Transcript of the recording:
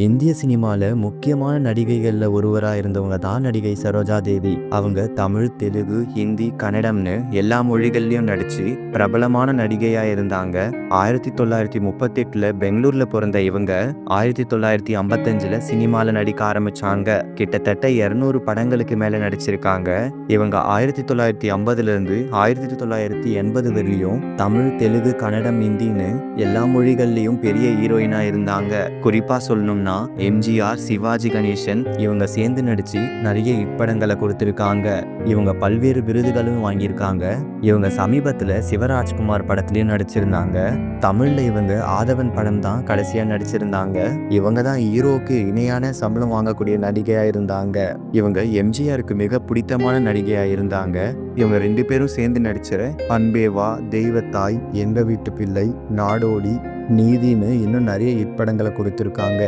இந்திய சினிமால முக்கியமான நடிகைகள்ல ஒருவரா இருந்தவங்க தான் நடிகை சரோஜா தேவி. அவங்க தமிழ், தெலுங்கு, ஹிந்தி, கன்னடம்னு எல்லா மொழிகள்லயும் நடிச்சு பிரபலமான நடிகையா இருந்தாங்க. 1938ல பெங்களூர்ல பிறந்த இவங்க 1955ல சினிமால நடிக்க ஆரம்பிச்சாங்க. கிட்டத்தட்ட 200 படங்களுக்கு மேல நடிச்சிருக்காங்க. இவங்க 1950ல இருந்து 1980 வரையிலும் தமிழ், தெலுங்கு, கன்னடம், ஹிந்தின்னு எல்லா மொழிகள்லயும் பெரிய ஹீரோயினா இருந்தாங்க. குறிப்பா சொல்லணும்னா எம்ஜிஆர், சிவாஜி கணேசன் இவங்க சேர்ந்து நடிச்சு நிறைய இப்படங்களை கொடுத்திருக்காங்க. இவங்க பல்வேறு விருதுகளும் வாங்கியிருக்காங்க. இவங்க சமீபத்துல சிவராஜ்குமார் படத்திலயும் நடிச்சிருந்தாங்க. தமிழ்ல இவங்க ஆதவன் படம் தான் கடைசியா நடிச்சிருந்தாங்க. இவங்க தான் ஹீரோக்கு இணையான சம்பளம் வாங்கக்கூடிய நடிகையா இருந்தாங்க. இவங்க எம்ஜிஆருக்கு மிக பிடித்தமான நடிகையா இருந்தாங்க. இவங்க 2 பேரும் சேர்ந்து நடிச்ச அன்பேவா, தெய்வத்தாய், எங்க வீட்டு பிள்ளை, நாடோடி, நீதின்னு இன்னும் நிறைய இப்படங்களை கொடுத்திருக்காங்க.